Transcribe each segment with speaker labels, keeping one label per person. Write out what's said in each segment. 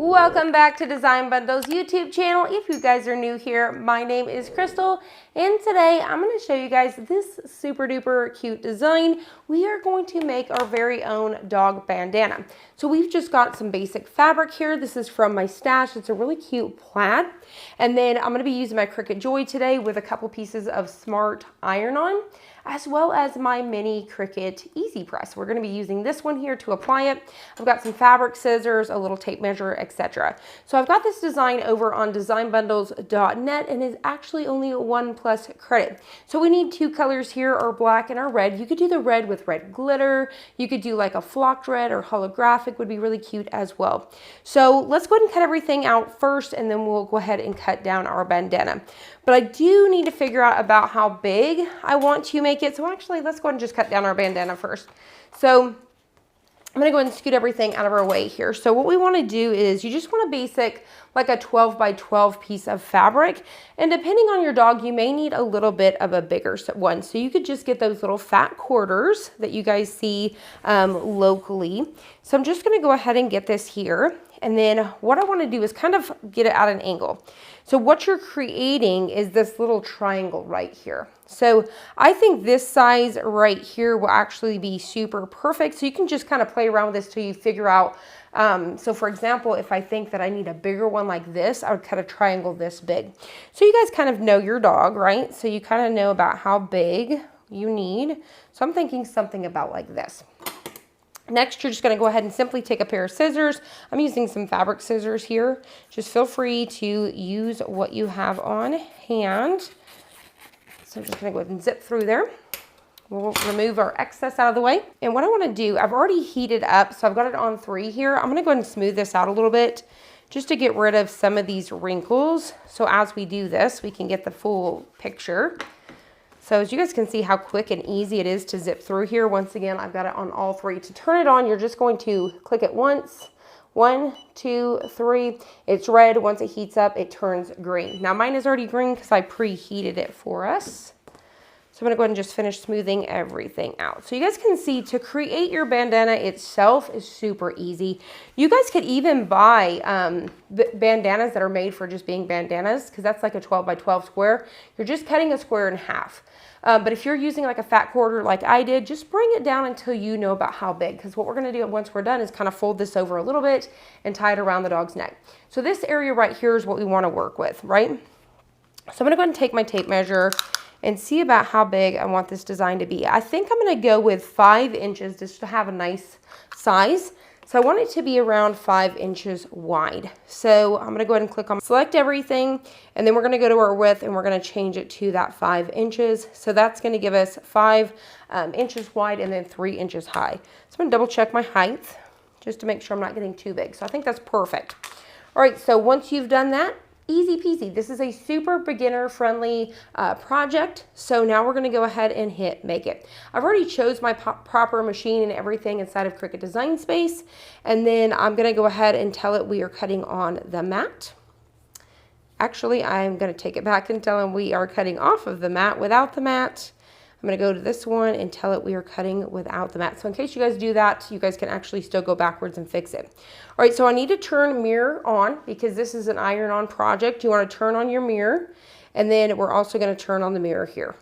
Speaker 1: Welcome back to Design Bundle's YouTube channel. If you guys are new here, my name is Crystal, and today I'm going to show you guys this super duper cute design. We are going to make our very own dog bandana. So we've just got some basic fabric here. This is from my stash. It's a really cute plaid. And then I'm going to be using my Cricut Joy today with a couple pieces of smart iron-on, as well as my mini Cricut Easy Press. We're going to be using this one here to apply it. I've got some fabric scissors, a little tape measure, etc. So I've got this design over on designbundles.net, and it's actually only a 1+ credit. So we need two colors here, our black and our red. You could do the red with red glitter. You could do like a flocked red or holographic, would be really cute as well. So let's go ahead and cut everything out first, and then we'll go ahead and cut down our bandana. But I do need to figure out about how big I want to make it. So actually, let's go ahead and just cut down our bandana first. So I'm gonna go ahead and scoot everything out of our way here. So what we wanna do is you just want a basic, like a 12 by 12 piece of fabric. And depending on your dog, you may need a little bit of a bigger one. So you could just get those little fat quarters that you guys see locally. So I'm just gonna go ahead and get this here. And then what I wanna do is kind of get it at an angle. So what you're creating is this little triangle right here. So I think this size right here will actually be super perfect. So you can just kind of play around with this till you figure out. So for example, if I think that I need a bigger one like this, I would cut a triangle this big. So you guys kind of know your dog, right? So you kind of know about how big you need. So I'm thinking something about like this. Next, you're just going to go ahead and simply take a pair of scissors. I'm using some fabric scissors here. Just feel free to use what you have on hand. So I'm just going to go ahead and zip through there. We'll remove our excess out of the way. And what I want to do, I've already heated up, so I've got it on 3 here. I'm going to go ahead and smooth this out a little bit just to get rid of some of these wrinkles. So as we do this, we can get the full picture. So as you guys can see how quick and easy it is to zip through here. Once again, I've got it on all 3. To turn it on, you're just going to click it once. 1, 2, 3. It's red. Once it heats up, it turns green. Now mine is already green because I preheated it for us. So I'm going to go ahead and just finish smoothing everything out. So you guys can see to create your bandana itself is super easy. You guys could even buy bandanas that are made for just being bandanas, because that's like a 12 by 12 square. You're just cutting a square in half. But if you're using like a fat quarter like I did, just bring it down until you know about how big. Because what we're going to do once we're done is kind of fold this over a little bit and tie it around the dog's neck. So this area right here is what we want to work with, right? So I'm going to go ahead and take my tape measure and see about how big I want this design to be. I think I'm going to go with 5 inches just to have a nice size. So I want it to be around 5 inches wide. So I'm going to go ahead and click on select everything, and then we're going to go to our width and we're going to change it to that 5 inches. So that's going to give us 5 inches wide and then 3 inches high. So I'm going to double check my height just to make sure I'm not getting too big. So I think that's perfect. All right, so once you've done that, easy peasy. This is a super beginner friendly project. So now we're going to go ahead and hit make it. I've already chose my proper machine and everything inside of Cricut Design Space. And then I'm going to go ahead and tell it we are cutting on the mat. Actually, I'm going to take it back and tell them we are cutting off of the mat without the mat. I'm going to go to this one and tell it we are cutting without the mat. So in case you guys do that, you guys can actually still go backwards and fix it. All right, so I need to turn mirror on because this is an iron-on project. You want to turn on your mirror, and then we're also going to turn on the mirror here.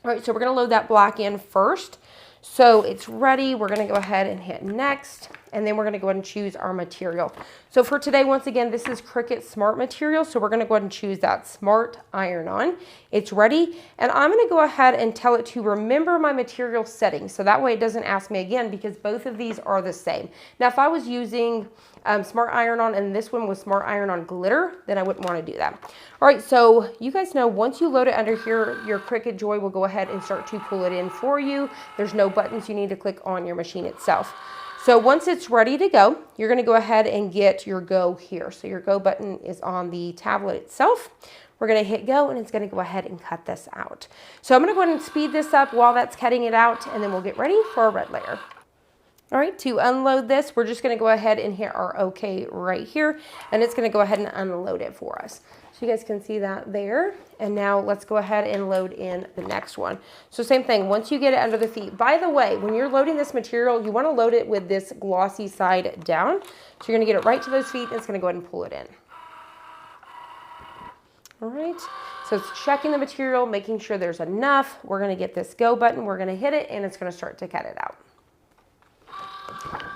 Speaker 1: All right, so we're going to load that black in first. So it's ready. We're going to go ahead and hit next, and then we're going to go ahead and choose our material. So for today, once again, this is Cricut Smart Material. So we're going to go ahead and choose that Smart Iron-On. It's ready, and I'm going to go ahead and tell it to remember my material settings. So that way it doesn't ask me again, because both of these are the same. Now, if I was using Smart Iron-On and this one was Smart Iron-On Glitter, then I wouldn't want to do that. All right, so you guys know once you load it under here, your Cricut Joy will go ahead and start to pull it in for you. There's no buttons you need to click on your machine itself. So once it's ready to go, you're going to go ahead and get your go here. So your go button is on the tablet itself. We're going to hit go, and it's going to go ahead and cut this out. So I'm going to go ahead and speed this up while that's cutting it out, and then we'll get ready for our red layer. All right, to unload this, we're just gonna go ahead and hit our OK right here, and it's gonna go ahead and unload it for us. So you guys can see that there. And now let's go ahead and load in the next one. So same thing, once you get it under the feet. By the way, when you're loading this material, you wanna load it with this glossy side down. So you're gonna get it right to those feet, and it's gonna go ahead and pull it in. All right, so it's checking the material, making sure there's enough. We're gonna get this go button, we're gonna hit it, and it's gonna start to cut it out.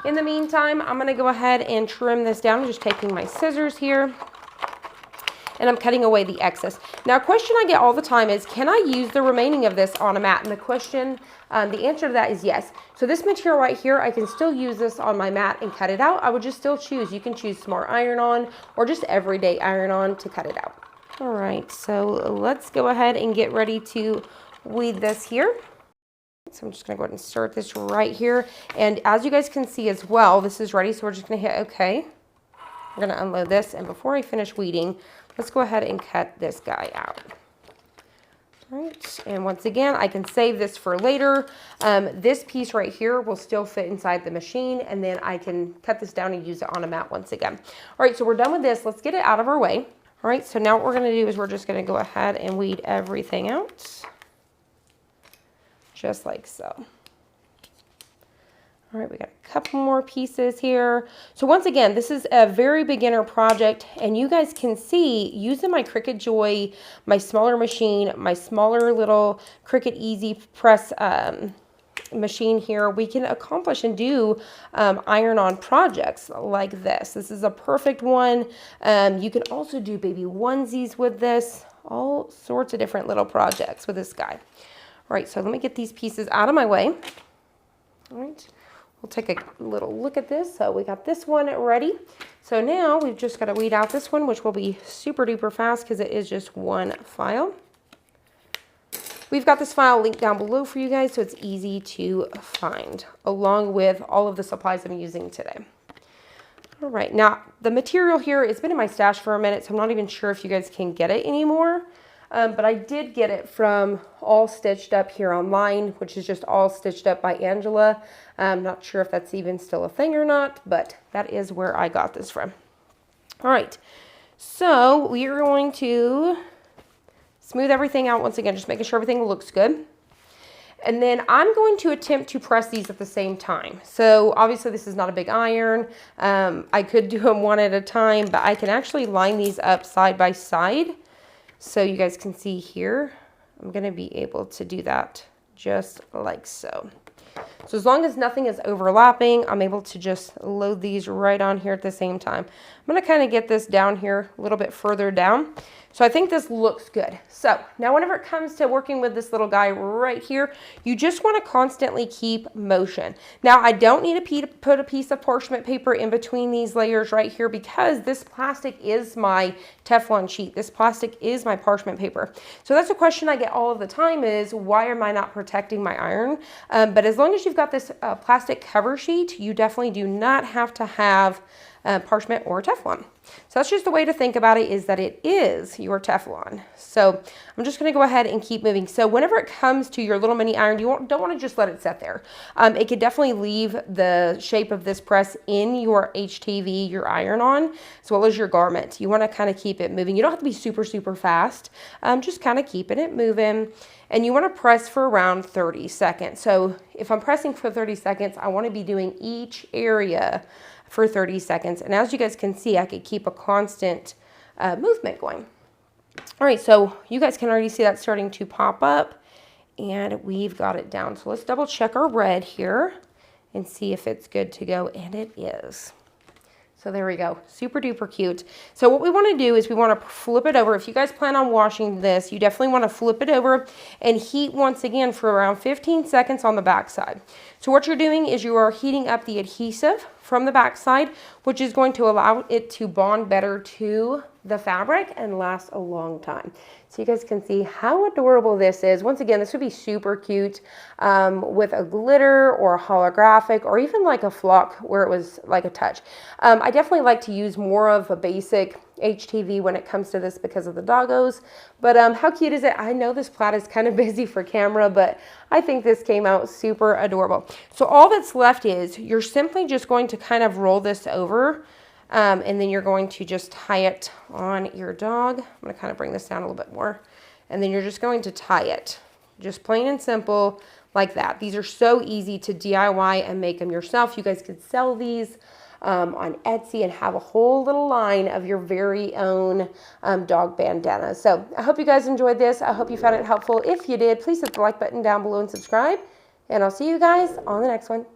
Speaker 1: In the meantime, I'm gonna go ahead and trim this down. I'm just taking my scissors here, and I'm cutting away the excess. Now, a question I get all the time is, can I use the remaining of this on a mat? And the answer to that is yes. So this material right here, I can still use this on my mat and cut it out. I would just still choose. You can choose Smart Iron-On or just Everyday Iron-On to cut it out. All right, so let's go ahead and get ready to weed this here. So I'm just gonna go ahead and start this right here. And as you guys can see as well, this is ready. So we're just gonna hit OK. We're gonna unload this. And before I finish weeding, let's go ahead and cut this guy out. All right, and once again, I can save this for later. This piece right here will still fit inside the machine, and then I can cut this down and use it on a mat once again. All right, so we're done with this. Let's get it out of our way. All right, so now what we're gonna do is we're just gonna go ahead and weed everything out. Just like so. All right, we got a couple more pieces here. So once again, this is a very beginner project, and you guys can see using my Cricut Joy, my smaller machine, my smaller little Cricut Easy Press machine here, we can accomplish and do iron-on projects like this. This is a perfect one. You can also do baby onesies with this, all sorts of different little projects with this guy. All right, so let me get these pieces out of my way. All right, we'll take a little look at this. So we got this one ready. So now we've just got to weed out this one, which will be super duper fast because it is just one file. We've got this file linked down below for you guys, so it's easy to find, along with all of the supplies I'm using today. All right, now the material here, it's been in my stash for a minute, so I'm not even sure if you guys can get it anymore. But I did get it from All Stitched Up here online, which is just All Stitched Up by Angela. I'm not sure if that's even still a thing or not, but that is where I got this from. All right, so we are going to smooth everything out once again, just making sure everything looks good. And then I'm going to attempt to press these at the same time. So obviously this is not a big iron. I could do them one at a time, but I can actually line these up side by side. So you guys can see here, I'm gonna be able to do that just like so. So as long as nothing is overlapping, I'm able to just load these right on here at the same time. I'm gonna kind of get this down here a little bit further down. So I think this looks good. So now whenever it comes to working with this little guy right here, you just want to constantly keep motion. Now I don't need to put a piece of parchment paper in between these layers right here because this plastic is my Teflon sheet. This plastic is my parchment paper. So that's a question I get all of the time is why am I not protecting my iron? But as long as you've got this plastic cover sheet, you definitely do not have to have parchment or Teflon. So that's just the way to think about it, is that it is your Teflon. So I'm just going to go ahead and keep moving. So whenever it comes to your little mini iron, you don't want to just let it sit there. It could definitely leave the shape of this press in your HTV, your iron-on, as well as your garment. You want to kind of keep it moving. You don't have to be super, super fast. Just kind of keeping it moving. And you want to press for around 30 seconds. So if I'm pressing for 30 seconds, I want to be doing each area for 30 seconds. And as you guys can see, I could keep a constant movement going. All right, so you guys can already see that starting to pop up, and we've got it down. So let's double check our red here and see if it's good to go, and it is. So there we go, super duper cute. So what we want to do is we want to flip it over. If you guys plan on washing this, you definitely want to flip it over and heat once again for around 15 seconds on the back side. So what you're doing is you are heating up the adhesive from the back side, which is going to allow it to bond better to the fabric and last a long time. So you guys can see how adorable this is. Once again, this would be super cute with a glitter or a holographic or even like a flock where it was like a touch. I definitely like to use more of a basic HTV when it comes to this because of the doggos. But how cute is it? I know this plaid is kind of busy for camera, but I think this came out super adorable. So all that's left is you're simply just going to kind of roll this over, and then you're going to just tie it on your dog. I'm going to kind of bring this down a little bit more. And then you're just going to tie it. Just plain and simple like that. These are so easy to DIY and make them yourself. You guys could sell these on Etsy and have a whole little line of your very own dog bandana. So I hope you guys enjoyed this. I hope you found it helpful. If you did, please hit the like button down below and subscribe. And I'll see you guys on the next one.